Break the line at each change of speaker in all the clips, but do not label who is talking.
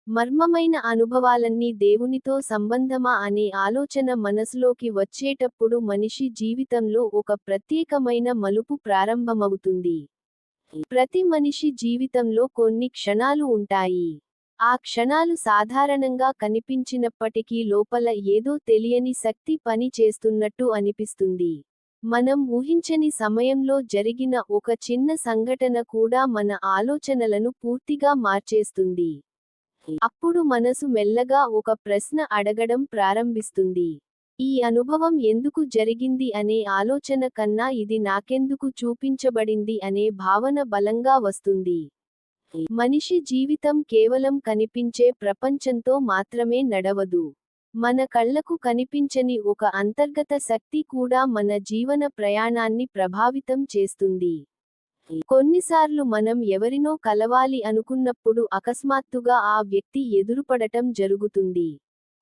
మర్మమైన అనుభవాలన్నీ దేవునితో సంబంధమా అనే ఆలోచన మనసులోకి వచ్చేటప్పుడు మనిషి జీవితంలో ఒక ప్రత్యేకమైన మలుపు ప్రారంభమవుతుంది. ప్రతి మనిషి జీవితంలో కొన్ని క్షణాలు ఉంటాయి. ఆ క్షణాలు సాధారణంగా కనిపించినప్పటికీ లోపల ఏదో తెలియని శక్తి పని చేస్తున్నట్టు అనిపిస్తుంది. మనం ఊహించని సమయంలో జరిగిన ఒక చిన్న సంఘటన కూడా మన ఆలోచనలను పూర్తిగా మార్చేస్తుంది. అప్పుడు మనసు మెల్లగా ఒక ప్రశ్న అడగడం ప్రారంభిస్తుంది. ఈ అనుభవం ఎందుకు జరిగింది అనే ఆలోచన కన్నా ఇది నాకెందుకు చూపించబడింది అనే భావన బలంగా వస్తుంది. మనిషి జీవితం కేవలం కనిపించే ప్రపంచంతో మాత్రమే నడవదు. మన కళ్లకు కనిపించని ఒక అంతర్గత శక్తి కూడా మన జీవన ప్రయాణాన్ని ప్రభావితం చేస్తుంది. కొన్నిసార్లు మనం ఎవరినో కలవాలి అనుకున్నప్పుడు అకస్మాత్తుగా ఆ వ్యక్తి ఎదురుపడటం జరుగుతుంది.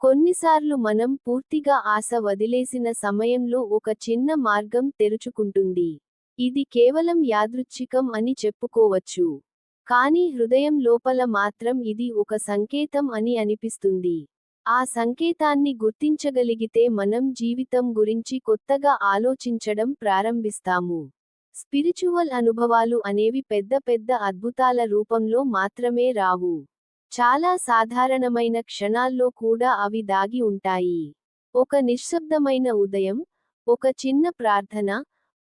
కొన్నిసార్లు మనం పూర్తిగా ఆశ వదిలేసిన సమయంలో ఒక చిన్న మార్గం తెరుచుకుంటుంది. ఇది కేవలం యాదృచ్ఛికం అని చెప్పుకోవచ్చు. కానీ హృదయం లోపల మాత్రం ఇది ఒక సంకేతం అని అనిపిస్తుంది. ఆ సంకేతాన్ని గుర్తించగలిగితే మనం జీవితం గురించి కొత్తగా ఆలోచించడం ప్రారంభిస్తాము. స్పిరిచువల్ అనుభవాలు అనేవి పెద్ద పెద్ద అద్భుతాల రూపంలో మాత్రమే రావు. చాలా సాధారణమైన క్షణాల్లో కూడా అవి దాగి ఉంటాయి. ఒక నిశ్శబ్దమైన ఉదయం, ఒక చిన్న ప్రార్థన,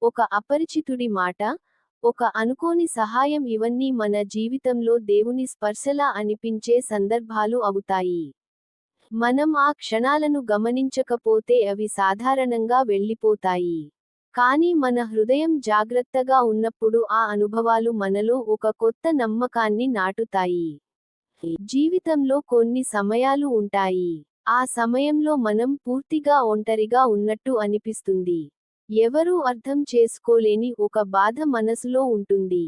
ఒక అపరిచితుడి మాట, ఒక అనుకోని సహాయం ఇవన్నీ మన జీవితంలో దేవుని స్పర్శలా అనిపించే సందర్భాలు అవుతాయి. మనం ఆ క్షణాలను గమనించకపోతే అవి సాధారణంగా వెళ్ళిపోతాయి. కానీ మన హృదయం జాగ్రత్తగా ఉన్నప్పుడు ఆ అనుభవాలు మనలో ఒక కొత్త నమ్మకాన్ని నాటుతాయి. జీవితంలో కొన్ని సమయాలు ఉంటాయి. ఆ సమయంలో మనం పూర్తిగా ఒంటరిగా ఉన్నట్టు అనిపిస్తుంది. ఎవరూ అర్థం చేసుకోలేని ఒక బాధ మనసులో ఉంటుంది.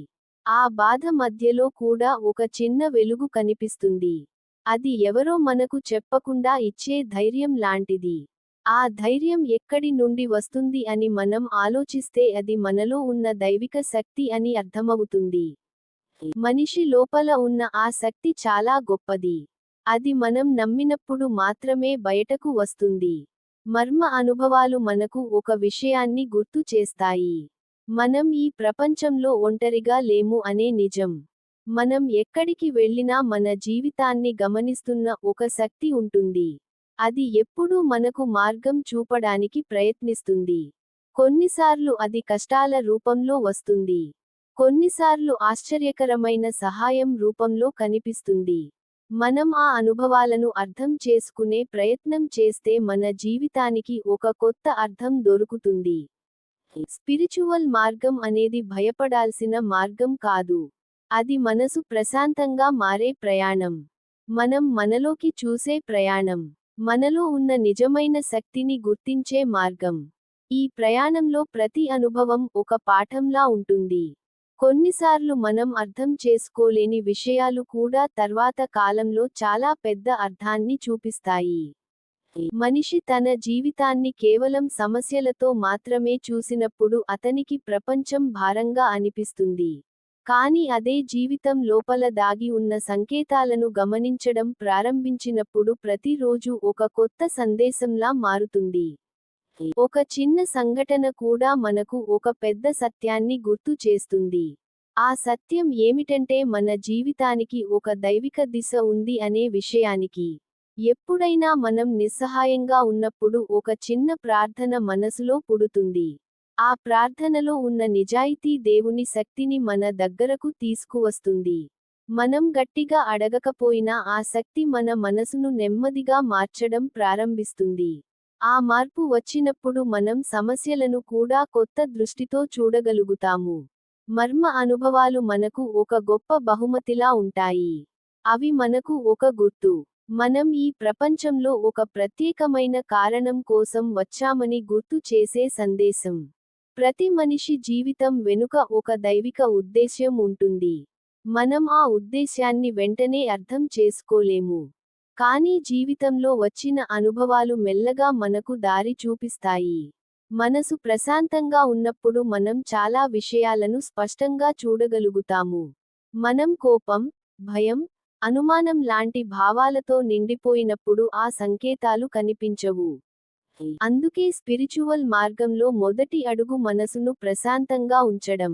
ఆ బాధ మధ్యలో కూడా ఒక చిన్న వెలుగు కనిపిస్తుంది. అది ఎవరో మనకు చెప్పకుండా ఇచ్చే ధైర్యం లాంటిది. ఆ ధైర్యం ఎక్కడి నుండి వస్తుంది అని మనం ఆలోచిస్తే అది మనలో ఉన్న దైవిక శక్తి అని అర్థమవుతుంది. మనిషి లోపల ఉన్న ఆ శక్తి చాలా గొప్పది. అది మనం నమ్మినప్పుడు మాత్రమే బయటకు వస్తుంది. మర్మ అనుభవాలు మనకు ఒక విషయాన్ని గుర్తు చేస్తాయి. మనం ఈ ప్రపంచంలో ఒంటరిగా లేము అనే నిజం. మనం ఎక్కడికి వెళ్ళినా మన జీవితాన్ని గమనిస్తున్న ఒక శక్తి ఉంటుంది. అది ఎప్పుడూ మనకు మార్గం చూపడానికి ప్రయత్నిస్తుంది. కొన్నిసార్లు అది కష్టాల రూపంలో వస్తుంది. కొన్నిసార్లు ఆశ్చర్యకరమైన సహాయం రూపంలో కనిపిస్తుంది. మనం ఆ అనుభవాలను అర్థం చేసుకునే ప్రయత్నం చేస్తే మన జీవితానికి ఒక కొత్త అర్థం దొరుకుతుంది. స్పిరిచువల్ మార్గం అనేది భయపడాల్సిన మార్గం కాదు. అది మనసు ప్రశాంతంగా మారే ప్రయాణం. మనం మనలోకి చూసే ప్రయాణం. మనలో ఉన్న నిజమైన శక్తిని గుర్తించే మార్గం. ఈ ప్రయాణంలో ప్రతి అనుభవం ఒక పాఠంలా ఉంటుంది. కొన్నిసార్లు మనం అర్థం చేసుకోలేని విషయాలు కూడా తర్వాత కాలంలో చాలా పెద్ద అర్థాన్ని చూపిస్తాయి. మనిషి తన జీవితాన్ని కేవలం సమస్యలతో మాత్రమే చూసినప్పుడు అతనికి ప్రపంచం భారంగా అనిపిస్తుంది. కానీ అదే జీవితం లోపల దాగి ఉన్న సంకేతాలను గమనించడం ప్రారంభించినప్పుడు ప్రతిరోజు ఒక కొత్త సందేశంలా మారుతుంది. ఒక చిన్న సంఘటన కూడా మనకు ఒక పెద్ద సత్యాన్ని గుర్తు చేస్తుంది. ఆ సత్యం ఏమిటంటే మన జీవితానికి ఒక దైవిక దిశ ఉంది అనే విషయానికి. ఎప్పుడైనా మనం నిస్సహాయంగా ఉన్నప్పుడు ఒక చిన్న ప్రార్థన మనసులో పుడుతుంది. ఆ ప్రార్థనలో ఉన్న నిజాయితీ దేవుని శక్తిని మన దగ్గరకు తీసుకువస్తుంది. మనం గట్టిగా అడగకపోయినా ఆ శక్తి మన మనసును నెమ్మదిగా మార్చడం ప్రారంభిస్తుంది. ఆ మార్పు వచ్చినప్పుడు మనం సమస్యలను కూడా కొత్త దృష్టితో చూడగలుగుతాము. మర్మ అనుభవాలు మనకు ఒక గొప్ప బహుమతిలా ఉంటాయి. అవి మనకు ఒక గుర్తు. మనం ఈ ప్రపంచంలో ఒక ప్రత్యేకమైన కారణం కోసం వచ్చామని గుర్తు చేసే సందేశం. ప్రతి మనిషి జీవితం వెనుక ఒక దైవిక ఉద్దేశ్యం ఉంటుంది. మనం ఆ ఉద్దేశ్యాన్ని వెంటనే అర్థం చేసుకోలేము. కానీ జీవితంలో వచ్చిన అనుభవాలు మెల్లగా మనకు దారి చూపిస్తాయి. మనసు ప్రశాంతంగా ఉన్నప్పుడు మనం చాలా విషయాలను స్పష్టంగా చూడగలుగుతాము. మనం కోపం, భయం, అనుమానం లాంటి భావాలతో నిండిపోయినప్పుడు ఆ సంకేతాలు కనిపించవు. అందుకే స్పిరిచువల్ మార్గంలో మొదటి అడుగు మనసును ప్రశాంతంగా ఉంచడం.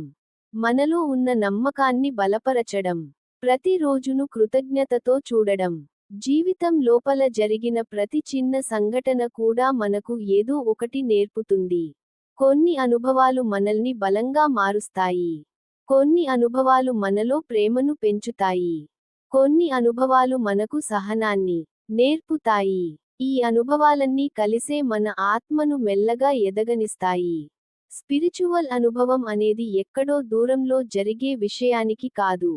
మనలో ఉన్న నమ్మకాన్ని బలపరచడం. ప్రతి రోజును కృతజ్ఞతతో చూడడం. జీవితం లోపల జరిగిన ప్రతి చిన్న సంఘటన కూడా మనకు ఏదో ఒకటి నేర్పుతుంది. కొన్ని అనుభవాలు మనల్ని బలంగా మారుస్తాయి. కొన్ని అనుభవాలు మనలో ప్రేమను పెంచుతాయి. కొన్ని అనుభవాలు మనకు సహనాన్ని నేర్పుతాయి. ఈ అనుభవాలన్నీ కలిసే మన ఆత్మను మెల్లగా ఎదగనిస్తాయి. స్పిరిచువల్ అనుభవం అనేది ఎక్కడో దూరంలో జరిగే విషయానికి కాదు.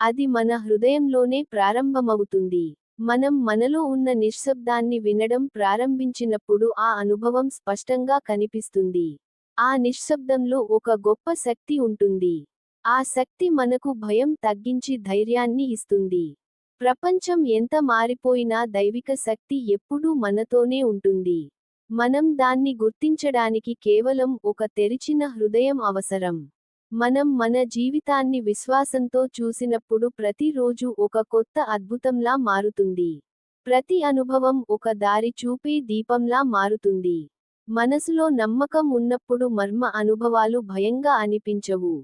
అది మన హృదయంలోనే ప్రారంభమవుతుంది. మనం మనలో ఉన్న నిశ్శబ్దాన్ని వినడం ప్రారంభించినప్పుడు ఆ అనుభవం స్పష్టంగా కనిపిస్తుంది. ఆ నిశ్శబ్దంలో ఒక గొప్ప శక్తి ఉంటుంది. ఆ శక్తి మనకు భయం తగ్గించి ధైర్యాన్ని ఇస్తుంది. ప్రపంచం ఎంత మారిపోయినా దైవిక శక్తి ఎప్పుడూ మనతోనే ఉంటుంది. మనం దాన్ని గుర్తించడానికి కేవలం ఒక తెరిచిన హృదయం అవసరం. మనం మన జీవితాన్ని విశ్వాసంతో చూసినప్పుడు ప్రతి రోజు ఒక కొత్త అద్భుతంలా మారుతుంది. ప్రతి అనుభవం ఒక దారి చూపే దీపంలా మారుతుంది. మనసులో నమ్మకం ఉన్నప్పుడు మర్మ అనుభవాలు భయంగా అనిపించవు.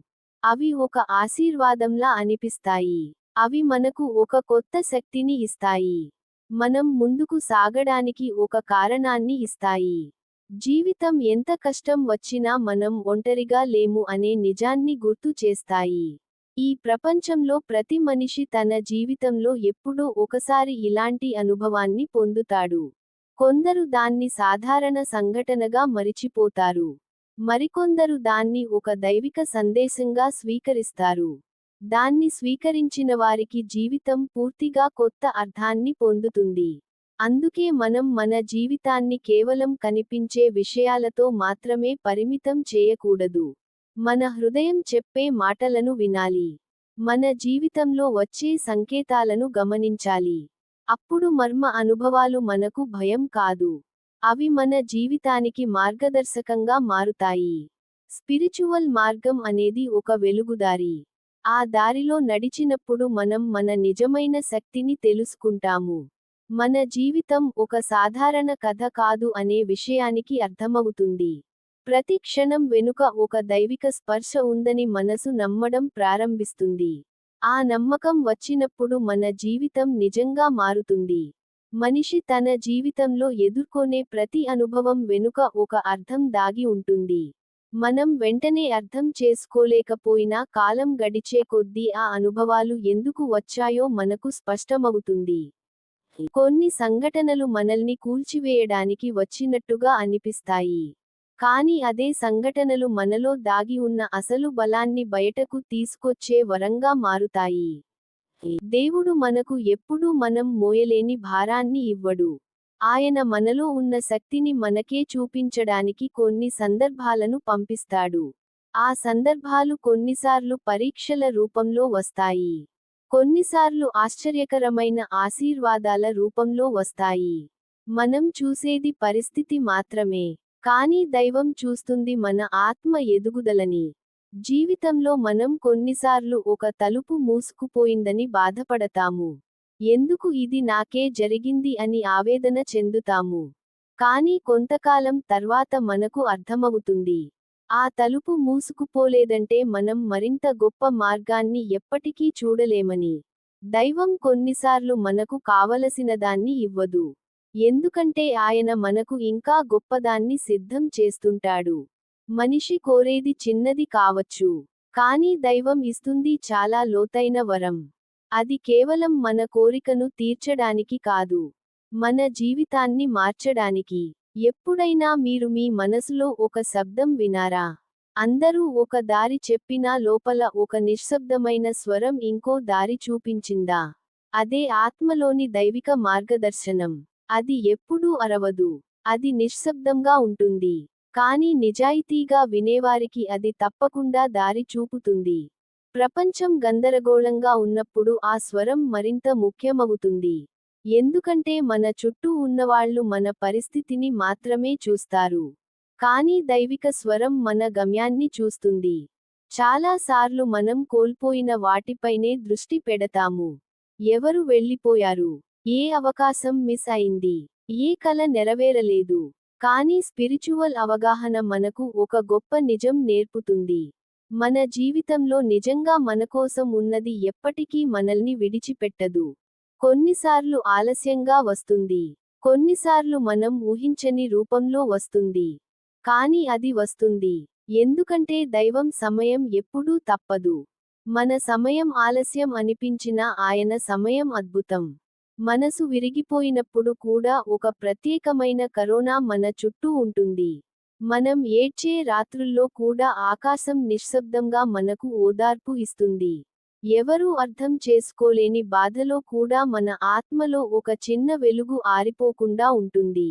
అవి ఒక ఆశీర్వాదంలా అనిపిస్తాయి. అవి మనకు ఒక కొత్త శక్తిని ఇస్తాయి. మనం ముందుకు సాగడానికి ఒక కారణాన్ని ఇస్తాయి. జీవితం ఎంత కష్టం వచ్చినా మనం ఒంటరిగా లేము అనే నిజాన్ని గుర్తు చేస్తాయి. ఈ ప్రపంచంలో ప్రతి మనిషి తన జీవితంలో ఎప్పుడో ఒకసారి ఇలాంటి అనుభవాన్ని పొందుతాడు. కొందరు దాన్ని సాధారణ సంఘటనగా మరిచిపోతారు. మరికొందరు దాన్ని ఒక దైవిక సందేశంగా స్వీకరిస్తారు. దాన్ని స్వీకరించిన వారికి జీవితం పూర్తిగా కొత్త అర్థాన్ని పొందుతుంది. అందుకే మనం మన జీవితాన్ని కేవలం కనిపించే విషయాలతో మాత్రమే పరిమితం చేయకూడదు. మన హృదయం చెప్పే మాటలను వినాలి. మన జీవితంలో వచ్చే సంకేతాలను గమనించాలి. అప్పుడు మర్మ అనుభవాలు మనకు భయం కాదు. అవి మన జీవితానికి మార్గదర్శకంగా మారుతాయి. స్పిరిచువల్ మార్గం అనేది ఒక వెలుగుదారి. ఆ దారిలో నడిచినప్పుడు మనం మన నిజమైన శక్తిని తెలుసుకుంటాము. మన జీవితం ఒక సాధారణ కథ కాదు అనే విషయానికి అర్థమవుతుంది. ప్రతి క్షణం వెనుక ఒక దైవిక స్పర్శ ఉందని మనసు నమ్మడం ప్రారంభిస్తుంది. ఆ నమ్మకం వచ్చినప్పుడు మన జీవితం నిజంగా మారుతుంది. మనిషి తన జీవితంలో ఎదుర్కొనే ప్రతి అనుభవం వెనుక ఒక అర్థం దాగి ఉంటుంది. మనం వెంటనే అర్థం చేసుకోలేకపోయినా కాలం గడిచే కొద్దీ ఆ అనుభవాలు ఎందుకు వచ్చాయో మనకు స్పష్టమవుతుంది. కొన్ని సంఘటనలు మనల్ని కూల్చివేయడానికి వచ్చినట్టుగా అనిపిస్తాయి. కానీ అదే సంఘటనలు మనలో దాగి ఉన్న అసలు బలాన్ని బయటకు తీసుకొచ్చే వరంగా మారుతాయి. దేవుడు మనకు ఎప్పుడూ మనం మోయలేని భారాన్ని ఇవ్వడు. ఆయన మనలో ఉన్న శక్తిని మనకే చూపించడానికి కొన్ని సందర్భాలను పంపిస్తాడు. ఆ సందర్భాలు కొన్నిసార్లు పరీక్షల రూపంలో వస్తాయి. కొన్నిసార్లు ఆశ్చర్యకరమైన ఆశీర్వాదాల రూపంలో వస్తాయి. మనం చూసేది పరిస్థితి మాత్రమే. కానీ దైవం చూస్తుంది మన ఆత్మ ఎదుగుదలని. జీవితంలో మనం కొన్నిసార్లు ఒక తలుపు మూసుకుపోయిందని బాధపడతాము. ఎందుకు ఇది నాకే జరిగింది అని ఆవేదన చెందుతాము. కానీ కొంతకాలం తర్వాత మనకు అర్థమవుతుంది. ఆ తలుపు మూసుకుపోలేదంటే మనం మరింత గొప్ప మార్గాన్ని ఎప్పటికీ చూడలేమని. దైవం కొన్నిసార్లు మనకు కావలసినదాన్ని ఇవ్వదు. ఎందుకంటే ఆయన మనకు ఇంకా గొప్పదాన్ని సిద్ధం చేస్తుంటాడు. మనిషి కోరేది చిన్నది కావచ్చు. కానీ దైవం ఇస్తుంది చాలా లోతైన వరం. అది కేవలం మన కోరికను తీర్చడానికి కాదు. మన జీవితాన్ని మార్చడానికి. ఎప్పుడైనా మీరు మీ మనసులో ఒక శబ్దం వినారా? అందరూ ఒక దారి చెప్పినా లోపల ఒక నిశ్శబ్దమైన స్వరం ఇంకో దారి చూపించిందా? అదే ఆత్మలోని దైవిక మార్గదర్శనం. అది ఎప్పుడూ అరవదు. అది నిశ్శబ్దంగా ఉంటుంది. కానీ నిజాయితీగా వినేవారికి అది తప్పకుండా దారి చూపుతుంది. ప్రపంచం గందరగోళంగా ఉన్నప్పుడు ఆ స్వరం మరింత ముఖ్యమవుతుంది. ఎందుకంటే మన చుట్టూ ఉన్నవాళ్లు మన పరిస్థితిని మాత్రమే చూస్తారు. కానీ దైవిక స్వరం మన గమ్యాన్ని చూస్తుంది. చాలా సార్లు మనం కోల్పోయిన వాటిపైనే దృష్టి పెడతాము. ఎవరు వెళ్ళిపోయారు? ఏ అవకాశం మిస్ అయింది? ఏ కల నెరవేరలేదు? కానీ స్పిరిచువల్ అవగాహన మనకు ఒక గొప్ప నిజం నేర్పుతుంది. మన జీవితంలో నిజంగా మనకోసం ఉన్నది ఎప్పటికీ మనల్ని విడిచిపెట్టదు. కొన్నిసార్లు ఆలస్యంగా వస్తుంది. కొన్నిసార్లు మనం ఊహించని రూపంలో వస్తుంది. కానీ అది వస్తుంది. ఎందుకంటే దైవం సమయం ఎప్పుడూ తప్పదు. మన సమయం ఆలస్యం అనిపించినా ఆయన సమయం అద్భుతం. మనసు విరిగిపోయినప్పుడు కూడా ఒక ప్రత్యేకమైన కరోనా మన చుట్టూ ఉంటుంది. మనం ఏడ్చే రాత్రుల్లో కూడా ఆకాశం నిశ్శబ్దంగా మనకు ఓదార్పు ఇస్తుంది. ఎవరూ అర్థం చేసుకోలేని బాధలో కూడా మన ఆత్మలో ఒక చిన్న వెలుగు ఆరిపోకుండా ఉంటుంది.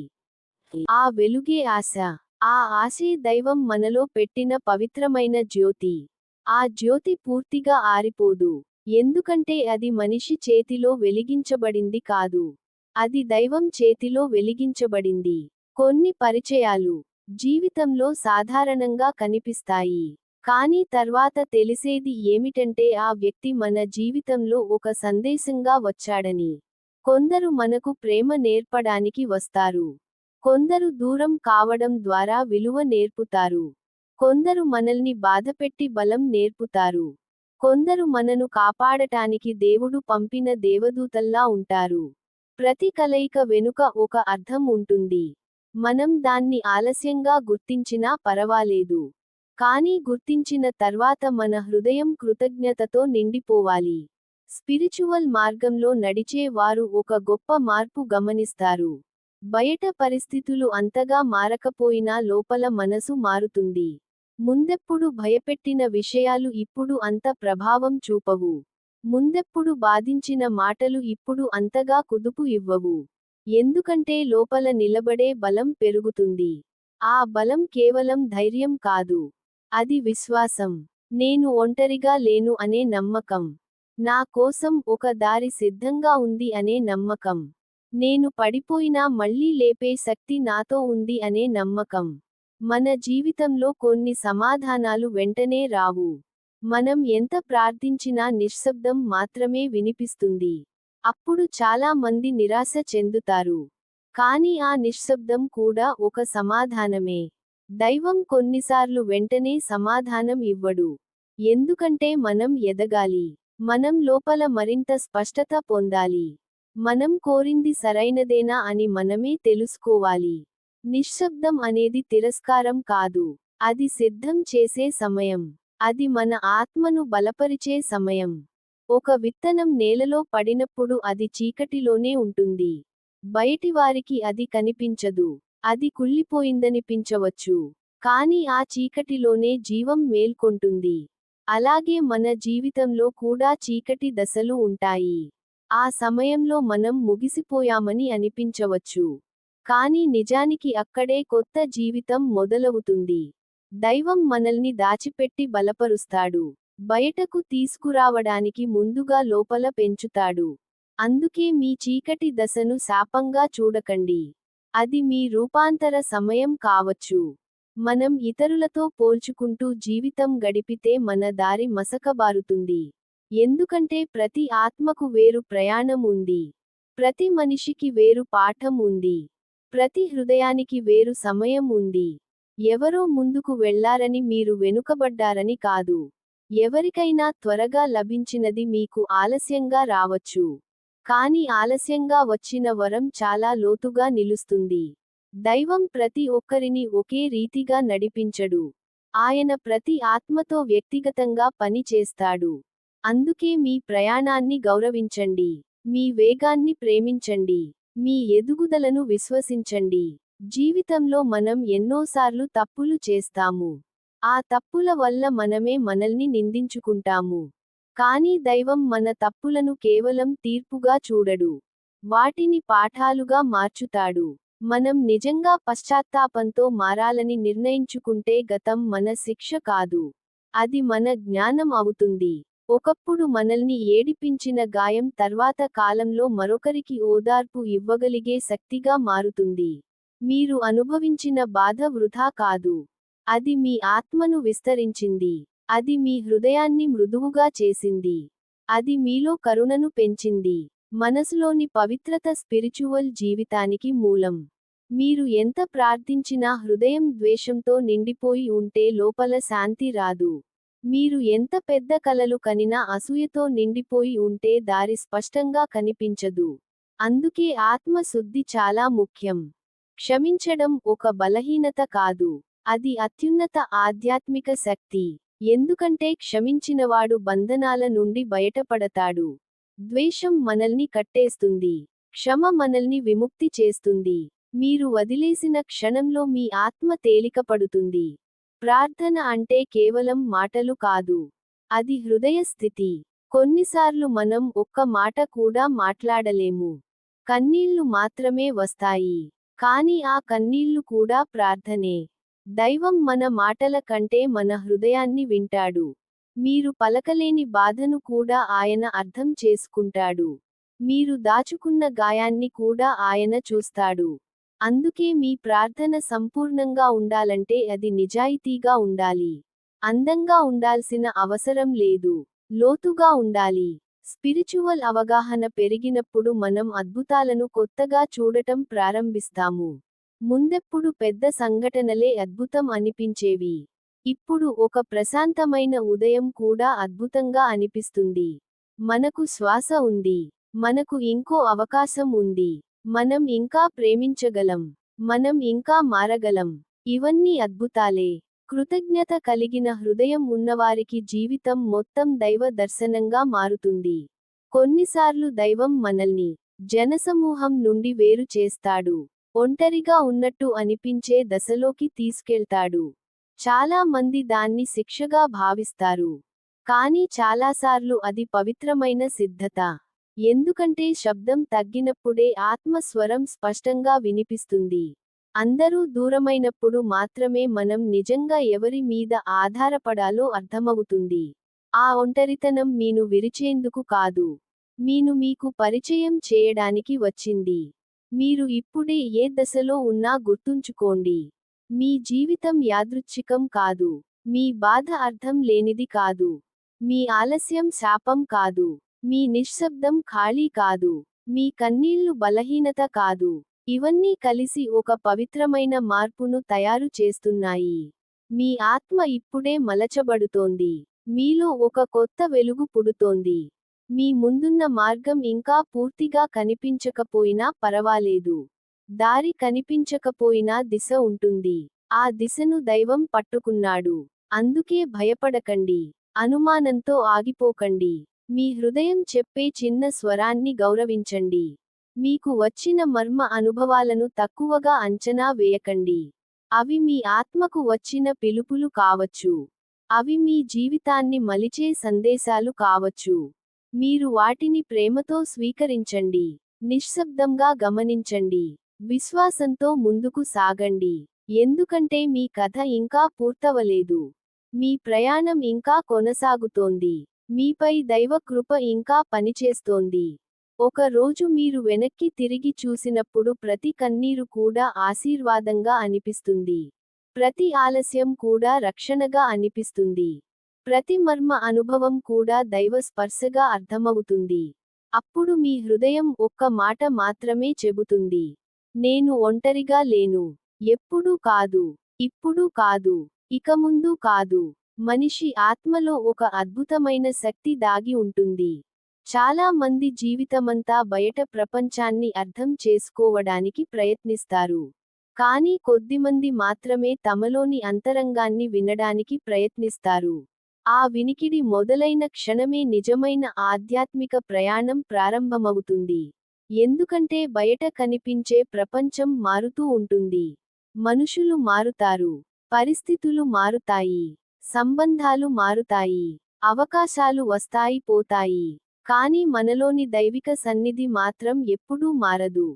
ఆ వెలుగే ఆశ. ఆ ఆశే దైవం మనలో పెట్టిన పవిత్రమైన జ్యోతి. ఆ జ్యోతి పూర్తిగా ఆరిపోదు. ఎందుకంటే అది మనిషి చేతిలో వెలిగించబడింది కాదు. అది దైవం చేతిలో వెలిగించబడింది. కొన్ని పరిచయాలు జీవితంలో సాధారణంగా కనిపిస్తాయి. కానీ తర్వాత తెలిసేది ఏమిటంటే ఆ వ్యక్తి మన జీవితంలో ఒక సందేశంగా వచ్చాడని. కొందరు మనకు ప్రేమ నేర్పడానికి వస్తారు. కొందరు దూరం కావడం ద్వారా విలువ నేర్పుతారు. కొందరు మనల్ని బాధపెట్టి బలం నేర్పుతారు. కొందరు మనను కాపాడటానికి దేవుడు పంపిన దేవదూతల్లా ఉంటారు. ప్రతి కలయిక వెనుక ఒక అర్థం ఉంటుంది. మనం దాన్ని ఆలస్యంగా గుర్తించినా పరవాలేదు. కానీ గుర్తించిన తర్వాత మన హృదయం కృతజ్ఞతతో నిండిపోవాలి. స్పిరిచువల్ మార్గంలో నడిచే వారు ఒక గొప్ప మార్పు గమనిస్తారు. బయట పరిస్థితులు అంతగా మారకపోయినా లోపల మనసు మారుతుంది. ముందెప్పుడు భయపెట్టిన విషయాలు ఇప్పుడు అంత ప్రభావం చూపవు. ముందెప్పుడు బాధించిన మాటలు ఇప్పుడు అంతగా కుదుపు ఇవ్వవు. ఎందుకంటే లోపల నిలబడే బలం పెరుగుతుంది. ఆ బలం కేవలం ధైర్యం కాదు. అది విశ్వాసం. నేను ఒంటరిగా లేను అనే నమ్మకం. నా కోసం ఒక దారి సిద్ధంగా ఉంది అనే నమ్మకం. నేను పడిపోయినా మళ్ళీ లేపే శక్తి నాతో ఉంది అనే నమ్మకం. మన జీవితంలో కొన్ని సమాధానాలు వెంటనే రావు. మనం ఎంత ప్రార్థించినా నిశ్శబ్దం మాత్రమే వినిపిస్తుంది. అప్పుడు చాలా మంది నిరాశ చెందుతారు. కానీ ఆ నిశ్శబ్దం కూడా ఒక సమాధానమే. దైవం కొన్నిసార్లు వెంటనే సమాధానం ఇవ్వడు. ఎందుకంటే మనం ఎదగాలి. మనం లోపల మరింత స్పష్టత పొందాలి. మనం కోరింది సరైనదేనా అని మనమే తెలుసుకోవాలి. నిశ్శబ్దం అనేది తిరస్కారం కాదు. అది సిద్ధం చేసే సమయం. అది మన ఆత్మను బలపరిచే సమయం. ఒక విత్తనం నేలలో పడినప్పుడు అది చీకటిలోనే ఉంటుంది. బయటివారికి అది కనిపించదు. అది కుళ్ళిపోయిందనిపించవచ్చు. కానీ ఆ చీకటిలోనే జీవం మేల్కొంటుంది. అలాగే మన జీవితంలో కూడా చీకటి దశలు ఉంటాయి. ఆ సమయంలో మనం ముగిసిపోయామని అనిపించవచ్చు. కానీ నిజానికి అక్కడే కొత్త జీవితం మొదలవుతుంది. దైవం మనల్ని దాచిపెట్టి బలపరుస్తాడు. బయటకు తీసుకురావడానికి ముందుగా లోపల పెంచుతాడు. అందుకే మీ చీకటి దశను శాపంగా చూడకండి. అది మీ రూపాంతర సమయం కావచ్చు. మనం ఇతరులతో పోల్చుకుంటూ జీవితం గడిపితే మన దారి మసకబారుతుంది. ఎందుకంటే ప్రతి ఆత్మకు వేరు ప్రయాణం ఉంది. ప్రతి మనిషికి వేరు పాఠం ఉంది. ప్రతి హృదయానికి వేరు సమయం ఉంది. ఎవరో ముందుకు వెళ్లారని మీరు వెనుకబడ్డారని కాదు. ఎవరికైనా త్వరగా లభించినది మీకు ఆలస్యంగా రావచ్చు. కానీ ఆలస్యంగా వచ్చిన వరం చాలా లోతుగా నిలుస్తుంది. దైవం ప్రతి ఒక్కరిని ఒకే రీతిగా నడిపించడు. ఆయన ప్రతి ఆత్మతో వ్యక్తిగతంగా పని చేస్తాడు. అందుకే మీ ప్రయాణాన్ని గౌరవించండి. మీ వేగాన్ని ప్రేమించండి. మీ ఎదుగుదలను విశ్వసించండి. జీవితంలో మనం ఎన్నోసార్లు తప్పులు చేస్తాము. ఆ తప్పుల వల్ల మనమే మనల్ని నిందించుకుంటాము. కానీ దైవం మన తప్పులను కేవలం తీర్పుగా చూడడు. వాటిని పాఠాలుగా మార్చుతాడు. మనం నిజంగా పశ్చాత్తాపంతో మారాలని నిర్ణయించుకుంటే గతం మన శిక్ష కాదు. అది మన జ్ఞానం అవుతుంది. ఒకప్పుడు మనల్ని ఏడిపించిన గాయం తర్వాత కాలంలో మరొకరికి ఓదార్పు ఇవ్వగలిగే శక్తిగా మారుతుంది. మీరు అనుభవించిన బాధ వృథా కాదు. అది మీ ఆత్మను విస్తరించింది. అది మీ హృదయాన్ని మృదువుగా చేసింది. అది మీలో కరుణను పెంచింది. మనసులోని పవిత్రత స్పిరిచువల్ జీవితానికి మూలం. మీరు ఎంత ప్రార్థించినా హృదయం ద్వేషంతో నిండిపోయి ఉంటే లోపల శాంతి రాదు. మీరు ఎంత పెద్ద కలలు కనినా అసూయతో నిండిపోయి ఉంటే దారి స్పష్టంగా కనిపించదు. అందుకే ఆత్మ శుద్ధి చాలా ముఖ్యం. క్షమించడం ఒక బలహీనత కాదు. అది అత్యున్నత ఆధ్యాత్మిక శక్తి. ఎందుకంటే క్షమించినవాడు బంధనాల నుండి బయటపడతాడు. ద్వేషం మనల్ని కట్టేస్తుంది. క్షమ మనల్ని విముక్తి చేస్తుంది. మీరు వదిలేసిన క్షణంలో మీ ఆత్మ తేలికపడుతుంది. ప్రార్థన అంటే కేవలం మాటలు కాదు. అది హృదయ స్థితి. కొన్నిసార్లు మనం ఒక్క మాట కూడా మాట్లాడలేము. కన్నీళ్లు మాత్రమే వస్తాయి. కానీ ఆ కన్నీళ్లు కూడా ప్రార్థనే. దైవం మన మాటల కంటే మన హృదయాన్ని వింటాడు. మీరు పలకలేని బాధను కూడా ఆయన అర్థం చేసుకుంటాడు. మీరు దాచుకున్న గాయాన్ని కూడా ఆయన చూస్తాడు. అందుకే మీ ప్రార్థన సంపూర్ణంగా ఉండాలంటే అది నిజాయితీగా ఉండాలి. అందంగా ఉండాల్సిన అవసరం లేదు. లోతుగా ఉండాలి. స్పిరిచువల్ అవగాహన పెరిగినప్పుడు మనం అద్భుతాలను కొత్తగా చూడటం ప్రారంభిస్తాము. ముందెప్పుడు పెద్ద సంఘటనలే అద్భుతం అనిపించేవి. ఇప్పుడు ఒక ప్రశాంతమైన ఉదయం కూడా అద్భుతంగా అనిపిస్తుంది. మనకు శ్వాస ఉంది. మనకు ఇంకో అవకాశం ఉంది. మనం ఇంకా ప్రేమించగలం. మనం ఇంకా మారగలం. ఇవన్నీ అద్భుతాలే. కృతజ్ఞత కలిగిన హృదయం ఉన్నవారికి జీవితం మొత్తం దైవ దర్శనంగా మారుతుంది. కొన్నిసార్లు దైవం మనల్ని జనసమూహం నుండి వేరు చేస్తాడు. ఒంటరిగా ఉన్నట్టు అనిపించే దశలోకి తీసుకెళ్తాడు. చాలా మంది దాన్ని శిక్షగా భావిస్తారు. కానీ చాలాసార్లు అది పవిత్రమైన సిద్ధత. ఎందుకంటే శబ్దం తగ్గినప్పుడే ఆత్మ స్వరం స్పష్టంగా వినిపిస్తుంది. అందరూ దూరమైనప్పుడు మాత్రమే మనం నిజంగా ఎవరి మీద ఆధారపడాలో అర్థమవుతుంది. ఆ ఒంటరితనం మీను విరిచేందుకు కాదు. మీను మీకు పరిచయం చేయడానికి వచ్చింది. మీరు ఇప్పుడే ఏ దశలో ఉన్నా గుర్తుంచుకోండి. మీ జీవితం యాదృచ్ఛికం కాదు. మీ బాధ అర్థం లేనిది కాదు. మీ ఆలస్యం శాపం కాదు. మీ నిశ్శబ్దం ఖాళీ కాదు. మీ కన్నీళ్లు బలహీనత కాదు. ఇవన్నీ కలిసి ఒక పవిత్రమైన మార్పును తయారు చేస్తున్నాయి. మీ ఆత్మ ఇప్పుడే మలచబడుతోంది. మీలో ఒక కొత్త వెలుగు పుడుతోంది. మీ ముందున్న మార్గం ఇంకా పూర్తిగా కనిపించకపోయినా పరవాలేదు. దారి కనిపించకపోయినా దిశ ఉంటుంది. ఆ దిశను దైవం పట్టుకున్నాడు. అందుకే భయపడకండి. అనుమానంతో ఆగిపోకండి. మీ హృదయం చెప్పే చిన్న స్వరాన్ని గౌరవించండి. మీకు వచ్చిన మర్మ అనుభవాలను తక్కువగా అంచనా వేయకండి. అవి మీ ఆత్మకు వచ్చిన పిలుపులు కావచ్చు. అవి మీ జీవితాన్ని మలిచే సందేశాలు కావచ్చు. మీరు వాటిని ప్రేమతో స్వీకరించండి. నిశ్శబ్దంగా గమనించండి. విశ్వాసంతో ముందుకు సాగండి. ఎందుకంటే మీ కథ ఇంకా పూర్తవలేదు. మీ ప్రయాణం ఇంకా కొనసాగుతోంది. మీపై దైవ కృప ఇంకా పనిచేస్తోంది. ఒక రోజు మీరు వెనక్కి తిరిగి చూసినప్పుడు ప్రతి కన్నీరు కూడా ఆశీర్వాదంగా అనిపిస్తుంది. ప్రతి ఆలస్యం కూడా రక్షణగా అనిపిస్తుంది. ప్రతి మర్మ అనుభవం కూడా దైవ స్పర్శగా అర్థమవుతుంది. అప్పుడు మీ హృదయం ఒక్క మాట మాత్రమే చెబుతుంది. నేను ఒంటరిగా లేను. ఎప్పుడూ కాదు. ఇప్పుడు కాదు. ఇక ముందు కాదు. మనిషి ఆత్మలో ఒక అద్భుతమైన శక్తి దాగి ఉంటుంది. చాలా మంది జీవితమంతా బయట ప్రపంచాన్ని అర్థం చేసుకోవడానికి ప్రయత్నిస్తారు. కానీ కొద్దిమంది మాత్రమే తమలోని అంతరంగాన్ని వినడానికి ప్రయత్నిస్తారు. ఆ వినికిడి మొదలైన క్షణమే నిజమైన ఆధ్యాత్మిక ప్రయాణం ప్రారంభమవుతుంది. ఎందుకంటే బయట కనిపించే ప్రపంచం మారుతూ ఉంటుంది. మనుషులు మారుతారు. పరిస్థితులు మారుతాయి. సంబంధాలు మారుతాయి. అవకాశాలు వస్తాయి పోతాయి. కానీ మనలోని దైవిక సన్నిధి మాత్రం ఎప్పుడూ మారదు.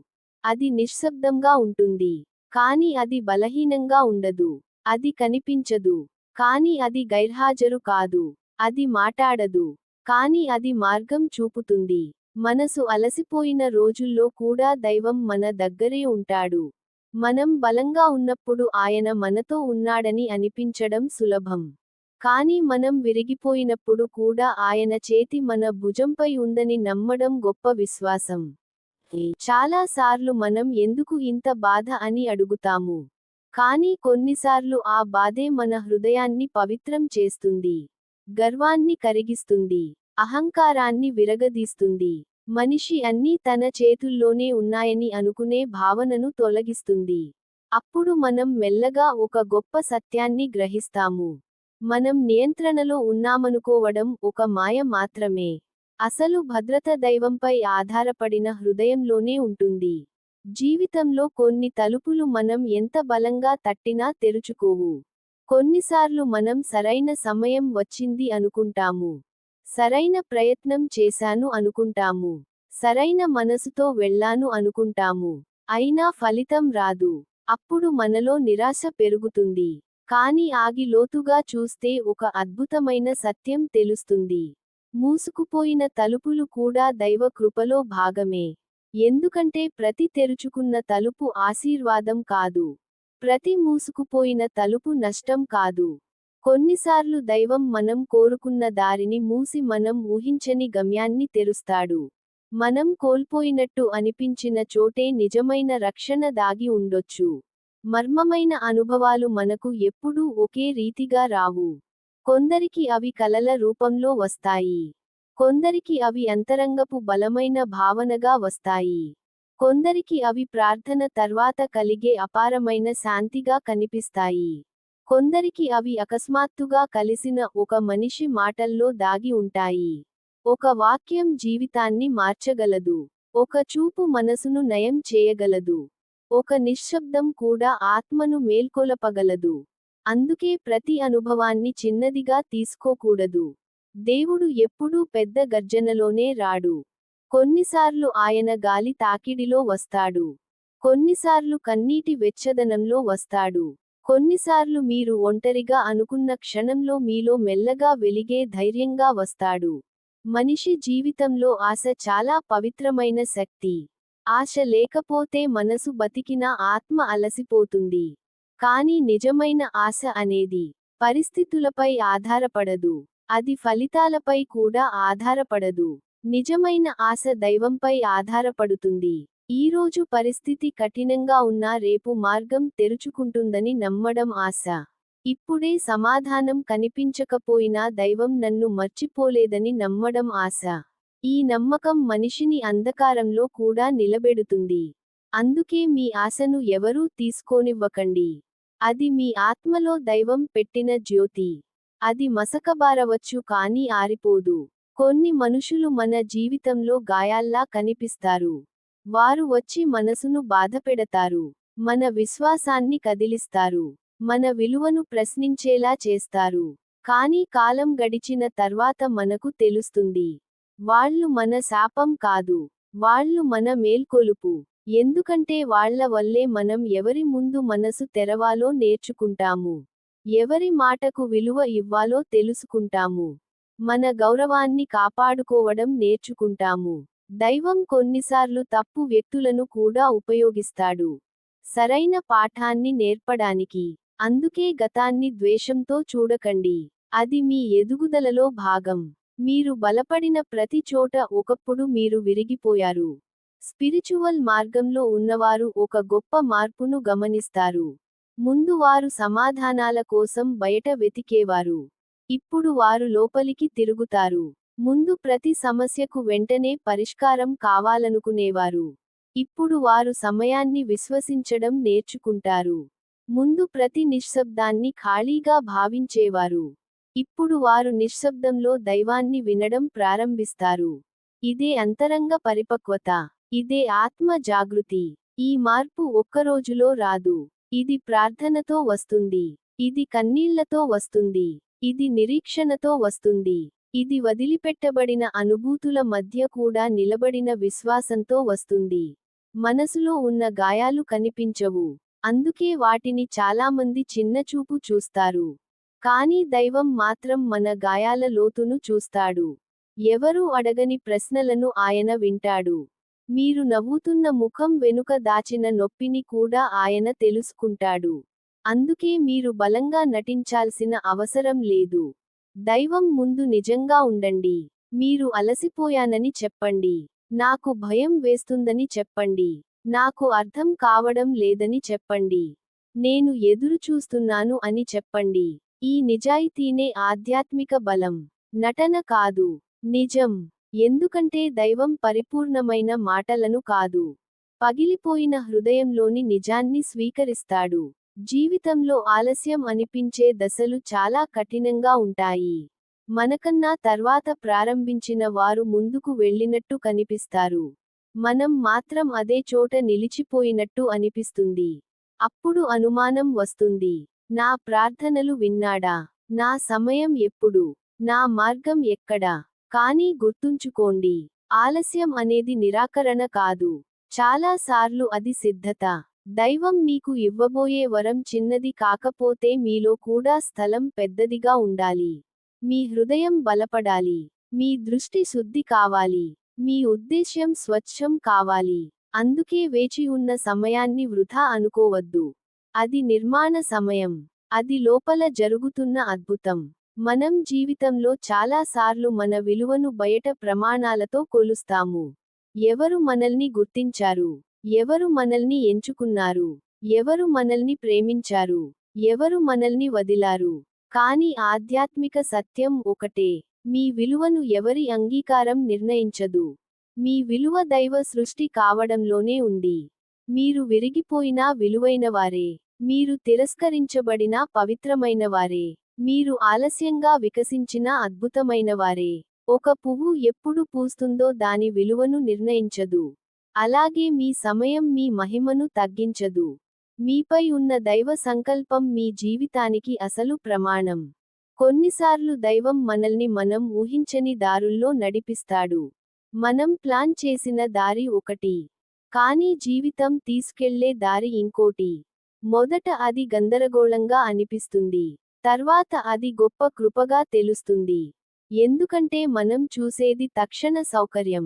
అది నిశ్శబ్దంగా ఉంటుంది. కానీ అది బలహీనంగా ఉండదు. అది కనిపించదు. కానీ అది గైర్హాజరు కాదు. అది మాటాడదు. కానీ అది మార్గం చూపుతుంది. మనసు అలసిపోయిన రోజుల్లో కూడా దైవం మన దగ్గరే ఉంటాడు. మనం బలంగా ఉన్నప్పుడు ఆయన మనతో ఉన్నాడని అనిపించడం సులభం. కానీ మనం విరిగిపోయినప్పుడు కూడా ఆయన చేతి మన భుజంపై ఉందని నమ్మడం గొప్ప విశ్వాసం. చాలా సార్లు మనం ఎందుకు ఇంత బాధ అని అడుగుతాము. కానీ కొన్నిసార్లు ఆ బాధే మన హృదయాన్ని పవిత్రం చేస్తుంది. గర్వాన్ని కరిగిస్తుంది. అహంకారాన్ని విరగదీస్తుంది. మనిషి అన్నీ తన చేతుల్లోనే ఉన్నాయని అనుకునే భావనను తొలగిస్తుంది. అప్పుడు మనం మెల్లగా ఒక గొప్ప సత్యాన్ని గ్రహిస్తాము. మనం నియంత్రణలో ఉన్నామనుకోవడం ఒక మాయ మాత్రమే. అసలు భద్రత దైవంపై ఆధారపడిన హృదయంలోనే ఉంటుంది. జీవితంలో కొన్ని తలుపులు మనం ఎంత బలంగా తట్టినా తెరుచుకోవు. కొన్నిసార్లు మనం సరైన సమయం వచ్చింది అనుకుంటాము. సరైన ప్రయత్నం చేశాను అనుకుంటాము. సరైన మనసుతో వెళ్ళాను అనుకుంటాము. అయినా ఫలితం రాదు. అప్పుడు మనలో నిరాశ పెరుగుతుంది. కానీ ఆగి లోతుగా చూస్తే ఒక అద్భుతమైన సత్యం తెలుస్తుంది. మూసుకుపోయిన తలుపులు కూడా దైవ కృపలో భాగమే. ఎందుకంటే ప్రతి తెరుచుకున్న తలుపు ఆశీర్వాదం కాదు. ప్రతి మూసుకుపోయిన తలుపు నష్టం కాదు. కొన్నిసార్లు దైవం మనం కోరుకున్న దారిని మూసి మనం ఊహించని గమ్యాన్ని తెరుస్తాడు. మనం కోల్పోయినట్టు అనిపించిన చోటే నిజమైన రక్షణ దాగి ఉండొచ్చు. మర్మమైన అనుభవాలు మనకు ఎప్పుడూ ఒకే రీతిగా రావు. కొందరికి అవి కలల రూపంలో వస్తాయి. కొందరికి అవి అంతరంగపు బలమైన భావనగా వస్తాయి. కొందరికి అవి ప్రార్థన తర్వాత కలిగే అపారమైన శాంతిగా కనిపిస్తాయి. కొందరికి అవి అకస్మాత్తుగా కలిసిన ఒక మనిషి మాటల్లో దాగి ఉంటాయి. ఒక వాక్యం జీవితాన్ని మార్చగలదు. ఒక చూపు మనసును నయం చేయగలదు. ఒక నిశ్శబ్దం కూడా ఆత్మను మేల్కొలపగలదు. అందుకే ప్రతి అనుభవాన్ని చిన్నదిగా తీసుకోకూడదు. దేవుడు ఎప్పుడూ పెద్ద గర్జనలోనే రాడు. కొన్నిసార్లు ఆయన గాలి తాకిడిలో వస్తాడు. కొన్నిసార్లు కన్నీటి వెచ్చదనంలో వస్తాడు. కొన్నిసార్లు మీరు ఒంటరిగా అనుకున్న క్షణంలో మీలో మెల్లగా వెలిగే ధైర్యంగా వస్తాడు. మనిషి జీవితంలో ఆశ చాలా పవిత్రమైన శక్తి. ఆశ లేకపోతే మనసు బతికినా ఆత్మ అలసిపోతుంది. కానీ నిజమైన ఆశ అనేది పరిస్థితులపై ఆధారపడదు. అది ఫలితాలపై కూడా ఆధారపడదు. నిజమైన ఆశ దైవంపై ఆధారపడుతుంది. ఈరోజు పరిస్థితి కఠినంగా ఉన్నా రేపు మార్గం తెరుచుకుంటుందని నమ్మడం ఆశ. ఇప్పుడే సమాధానం కనిపించకపోయినా దైవం నన్ను మర్చిపోలేదని నమ్మడం ఆశ. ఈ నమ్మకం మనిషిని అంధకారంలో కూడా నిలబెడుతుంది. అందుకే మీ ఆశను ఎవరూ తీసుకోనివ్వకండి. అది మీ ఆత్మలో దైవం పెట్టిన జ్యోతి. అది మసకబారవచ్చు కానీ ఆరిపోదు. కొన్ని మనుషులు మన జీవితంలో గాయాల్లా కనిపిస్తారు. వారు వచ్చి మనసును బాధపెడతారు. మన విశ్వాసాన్ని కదిలిస్తారు. మన విలువను ప్రశ్నించేలా చేస్తారు. కానీ కాలం గడిచిన తర్వాత మనకు తెలుస్తుంది. వాళ్ళు మన శాపం కాదు. వాళ్ళు మన మేల్కొలుపు. ఎందుకంటే వాళ్ళ వల్లే మనం ఎవరి ముందు మనసు తెరవాలో నేర్చుకుంటాము. ఎవరి మాటకు విలువ ఇవ్వాలో తెలుసుకుంటాము. మన గౌరవాన్ని కాపాడుకోవడం నేర్చుకుంటాము. దైవం కొన్నిసార్లు తప్పు వ్యక్తులను కూడా ఉపయోగిస్తాడు. సరైన పాఠాన్ని నేర్పడానికి. అందుకే గతాన్ని ద్వేషంతో చూడకండి. అది మీ ఎదుగుదలలో భాగం. మీరు బలపడిన ప్రతి చోట ఒకప్పుడు మీరు విరిగిపోయారు. స్పిరిచువల్ మార్గంలో ఉన్నవారు ఒక గొప్ప మార్పును గమనిస్తారు. ముందు వారు సమాధానాల కోసం బయట వెతికేవారు. ఇప్పుడు వారు లోపలికి తిరుగుతారు. ముందు ప్రతి సమస్యకు వెంటనే పరిష్కారం కావాలనుకునేవారు. ఇప్పుడు వారు సమయాన్ని విశ్వసించడం నేర్చుకుంటారు. ముందు ప్రతి నిశ్శబ్దాన్ని ఖాళీగా భావించేవారు. ఇప్పుడు వారు నిశ్శబ్దంలో దైవాన్ని వినడం ప్రారంభిస్తారు. ఇదే అంతరంగ పరిపక్వత. ఇదే ఆత్మ జాగృతి. ఈ మార్పు ఒక్కరోజులో రాదు. ఇది ప్రార్థనతో వస్తుంది. ఇది కన్నీళ్లతో వస్తుంది. ఇది నిరీక్షణతో వస్తుంది. ఇది వదిలిపెట్టబడిన అనుభూతుల మధ్య కూడా నిలబడిన విశ్వాసంతో వస్తుంది. మనసులో ఉన్న గాయాలు కనిపించవు. అందుకే వాటిని చాలామంది చిన్నచూపు చూస్తారు. కానీ దైవం మాత్రం మన గాయాల లోతును చూస్తాడు. ఎవరూ అడగని ప్రశ్నలను ఆయన వింటాడు. మీరు నవ్వుతున్న ముఖం వెనుక దాచిన నొప్పిని కూడా ఆయన తెలుసుకుంటాడు. అందుకే మీరు బలంగా నటించాల్సిన అవసరం లేదు. దైవం ముందు నిజంగా ఉండండి. మీరు అలసిపోయానని చెప్పండి. నాకు భయం వేస్తుందని చెప్పండి. నాకు అర్థం కావడం లేదని చెప్పండి. నేను ఎదురు చూస్తున్నాను అని చెప్పండి. ఈ నిజాయితీనే ఆధ్యాత్మిక బలం. నటన కాదు. నిజం. ఎందుకంటే దైవం పరిపూర్ణమైన మాటలను కాదు. పగిలిపోయిన హృదయంలోని నిజాన్ని స్వీకరిస్తాడు. జీవితంలో ఆలస్యం అనిపించే దశలు చాలా కఠినంగా ఉంటాయి. మనకన్నా తర్వాత ప్రారంభించిన వారు ముందుకు వెళ్ళినట్టు కనిపిస్తారు. మనం మాత్రం అదే చోట నిలిచిపోయినట్టు అనిపిస్తుంది. అప్పుడు అనుమానం వస్తుంది. నా ప్రార్థనలు విన్నాడా? నా సమయం ఎప్పుడు? నా మార్గం ఎక్కడ? కానీ గుర్తుంచుకోండి, ఆలస్యం అనేది నిరాకరణ కాదు. చాలా సార్లు అది సిద్ధత. దైవం మీకు ఇవ్వబోయే వరం చిన్నది కాకపోతే మీలో కూడా స్థలం పెద్దదిగా ఉండాలి. మీ హృదయం బలపడాలి. మీ దృష్టి శుద్ధి కావాలి. మీ ఉద్దేశ్యం స్వచ్ఛం కావాలి. అందుకే వేచి ఉన్న సమయాన్ని వృధా అనుకోవద్దు. అది నిర్మాణ సమయం. అది లోపల జరుగుతున్న అద్భుతం. మనం జీవితంలో చాలా సార్లు మన విలువను బయట ప్రమాణాలతో కొలుస్తాము. ఎవరు మనల్ని గుర్తించారు? ఎవరు మనల్ని ఎంచుకున్నారు? ఎవరు మనల్ని ప్రేమించారు? ఎవరు మనల్ని వదిలారు? కానీ ఆధ్యాత్మిక సత్యం ఒకటే. మీ విలువను ఎవరి అంగీకారం నిర్ణయించదు. మీ విలువ దైవ సృష్టి కావడంలోనే ఉంది. మీరు విరిగిపోయినా విలువైనవారే. మీరు తిరస్కరించబడినా పవిత్రమైనవారే. మీరు ఆలస్యంగా వికసించినా అద్భుతమైనవారే. ఒక పువ్వు ఎప్పుడు పూస్తుందో దాని విలువను నిర్ణయించదు. అలాగే మీ సమయం మీ మహిమను తగ్గించదు. మీపై ఉన్న దైవ సంకల్పం మీ జీవితానికి అసలు ప్రమాణం. కొన్నిసార్లు దైవం మనల్ని మనం ఊహించని దారుల్లో నడిపిస్తాడు. మనం ప్లాన్ చేసిన దారి ఒకటి, కానీ జీవితం తీసుకెళ్లే దారి ఇంకోటి. మొదట అది గందరగోళంగా అనిపిస్తుంది. తర్వాత అది గొప్ప కృపగా తెలుస్తుంది. ఎందుకంటే మనం చూసేది తక్షణ సౌకర్యం.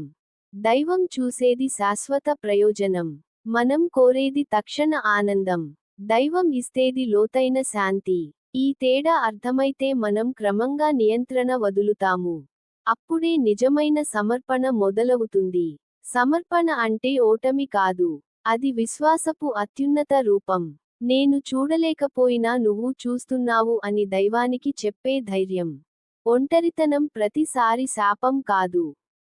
దైవం చూసేది శాశ్వత ప్రయోజనం. మనం కోరేది తక్షణ ఆనందం. దైవం ఇస్తేది లోతైన శాంతి. ఈ తేడా అర్థమైతే మనం క్రమంగా నియంత్రణ వదులుతాము. అప్పుడే నిజమైన సమర్పణ మొదలవుతుంది. సమర్పణ అంటే ఓటమి కాదు. అది విశ్వాసపు అత్యున్నత రూపం. నేను చూడలేకపోయినా నువ్వు చూస్తున్నావు అని దైవానికి చెప్పే ధైర్యం. ఒంటరితనం ప్రతిసారి శాపం కాదు.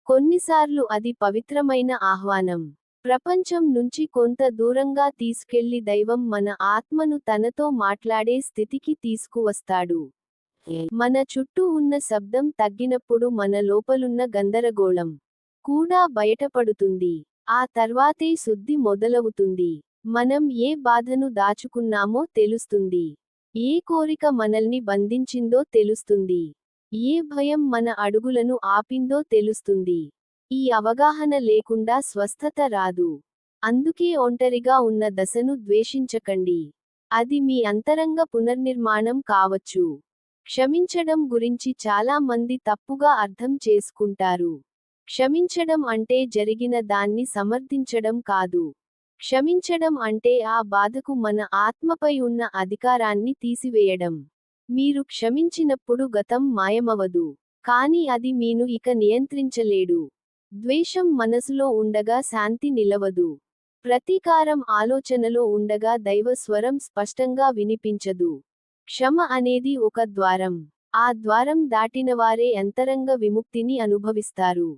కొన్నిసార్లు అది పవిత్రమైన ఆహ్వానం. ప్రపంచం నుంచి కొంత దూరంగా తీసుకెళ్లి దైవం మన ఆత్మను తనతో మాట్లాడే స్థితికి తీసుకువస్తాడు. మన చుట్టూ ఉన్న శబ్దం తగ్గినప్పుడు మన లోపలున్న గందరగోళం కూడా బయటపడుతుంది. ఆ తర్వాతే శుద్ధి మొదలవుతుంది. మనం ఏ బాధను దాచుకున్నామో తెలుస్తుంది. ఏ కోరిక మనల్ని బంధించిందో తెలుస్తుంది. ఏ భయం మన అడుగులను ఆపిందో తెలుస్తుంది. ఈ అవగాహన లేకుండా స్వస్థత రాదు. అందుకే ఒంటరిగా ఉన్న దశను ద్వేషించకండి. అది మీ అంతరంగ పునర్నిర్మాణం కావచ్చు. క్షమించడం గురించి చాలా మంది తప్పుగా అర్థం చేసుకుంటారు. క్షమించడం అంటే జరిగిన దాన్ని సమర్థించడం కాదు. క్షమించడం అంటే ఆ బాధకు మన ఆత్మపై ఉన్న అధికారాన్ని తీసివేయడం. మీరు క్షమించినప్పుడు గతం మాయమవదు. కానీ అది మీను ఇక నియంత్రించలేడు. ద్వేషం మనసులో ఉండగా శాంతి నిలవదు. ప్రతీకారం ఆలోచనలో ఉండగా దైవ స్వరం స్పష్టంగా వినిపించదు. క్షమ అనేది ఒక ద్వారం. ఆ ద్వారం దాటినవారే అంతరంగ విముక్తిని అనుభవిస్తారు.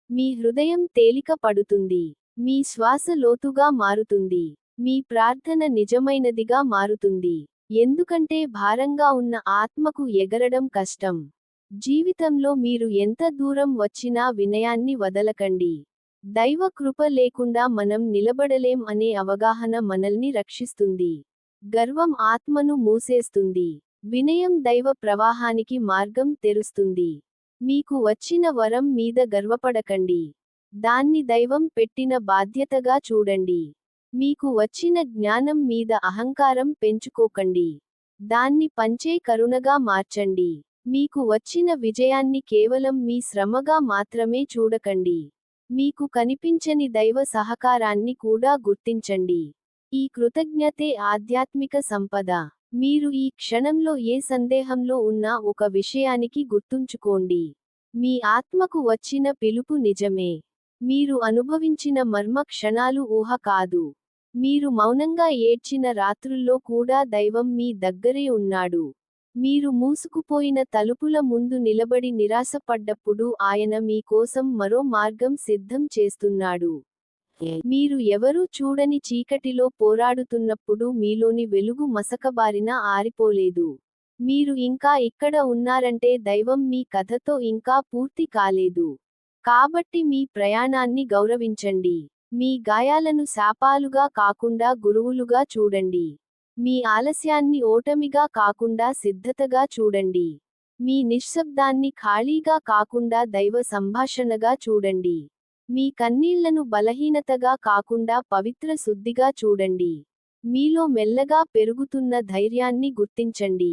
మీ హృదయం తేలిక పడుతుంది. మీ శ్వాస లోతుగా మారుతుంది. మీ ప్రార్థన నిజమైనదిగా మారుతుంది. ఎందుకంటే భారంగా ఉన్న ఆత్మకు ఎగరడం కష్టం. జీవితంలో మీరు ఎంత దూరం వచ్చినా వినయాన్ని వదలకండి. దైవ కృప లేకుండా మనం నిలబడలేం అనే అవగాహన మనల్ని రక్షిస్తుంది. గర్వం ఆత్మను మూసేస్తుంది. వినయం దైవ ప్రవాహానికి మార్గం తెరుస్తుంది. మీకు వచ్చిన వరం మీద గర్వపడకండి. దాన్ని దైవం పెట్టిన బాధ్యతగా చూడండి. మీకు వచ్చిన జ్ఞానం మీద అహంకారం పెంచుకోకండి. దాన్ని పంచే కరుణగా మార్చండి. మీకు వచ్చిన విజయాన్ని కేవలం మీ శ్రమగా మాత్రమే చూడకండి. మీకు కనిపించని దైవ సహకారాన్ని కూడా గుర్తించండి. ఈ కృతజ్ఞతే ఆధ్యాత్మిక సంపద. మీరు ఈ క్షణంలో ఏ సందేహంలో ఉన్నా ఒక విషయానికి గుర్తుంచుకోండి. మీ ఆత్మకు వచ్చిన పిలుపు నిజమే. మీరు అనుభవించిన మర్మ క్షణాలు ఊహ కాదు. మీరు మౌనంగా ఏడ్చిన రాత్రుల్లో కూడా దైవం మీ దగ్గరే ఉన్నాడు. మీరు మూసుకుపోయిన తలుపుల ముందు నిలబడి నిరాశపడ్డప్పుడు ఆయన మీ కోసం మరో మార్గం సిద్ధం చేస్తున్నాడు. మీరు ఎవరూ చూడని చీకటిలో పోరాడుతున్నప్పుడు మీలోని వెలుగు మసకబారిన ఆరిపోలేదు. మీరు ఇంకా ఇక్కడ ఉన్నారంటే దైవం మీ కథతో ఇంకా పూర్తి కాలేదు. కాబట్టి మీ ప్రయాణాన్ని గౌరవించండి. మీ గాయాలను శాపాలుగా కాకుండా గురువులుగా చూడండి. మీ ఆలస్యాన్ని ఓటమిగా కాకుండా సిద్ధతగా చూడండి. మీ నిశ్శబ్దాన్ని ఖాళీగా కాకుండా దైవ సంభాషణగా చూడండి. మీ కన్నీళ్లను బలహీనతగా కాకుండా పవిత్ర శుద్ధిగా చూడండి. మీలో మెల్లగా పెరుగుతున్న ధైర్యాన్ని గుర్తించండి.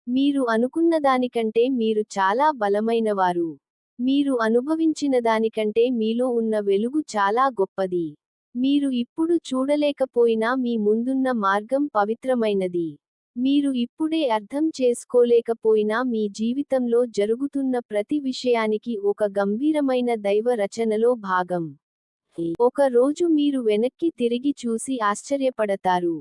మీరు అనుకున్నదానికంటే మీరు చాలా బలమైనవారు. మీరు అనుభవించిన దానికంటే మీలో ఉన్న వెలుగు చాలా గొప్పది. మీరు ఇప్పుడు చూడలేకపోయినా మీ ముందున్న మార్గం పవిత్రమైనది. మీరు ఇప్పుడే అర్థం చేసుకోలేకపోయినా మీ జీవితంలో జరుగుతున్న ప్రతి విషయానికి ఒక గంభీరమైన దైవ రచనలో భాగం. ఒక రోజు మీరు వెనక్కి తిరిగి చూసి ఆశ్చర్యపడతారు.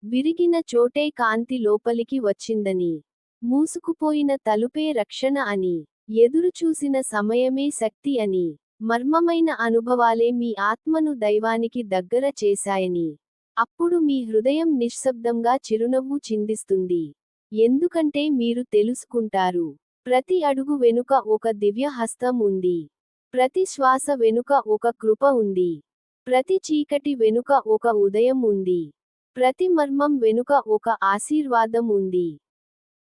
విరిగిన చోటే కాంతి లోపలికి వచ్చిందని. మూసుకుపోయిన తలుపే రక్షణ అని. ఎదురుచూసిన సమయమే శక్తి అని. మర్మమైన అనుభవాలే మీ ఆత్మను దైవానికి దగ్గర చేశాయని. అప్పుడు మీ హృదయం నిశ్శబ్దంగా చిరునవ్వు చిందిస్తుంది. ఎందుకంటే మీరు తెలుసుకుంటారు. ప్రతి అడుగు వెనుక ఒక దివ్య హస్తం ఉంది. ప్రతి శ్వాస వెనుక ఒక కృప ఉంది. ప్రతి చీకటి వెనుక ఒక ఉదయం ఉంది. ప్రతి మర్మం వెనుక ఒక ఆశీర్వాదం ఉంది.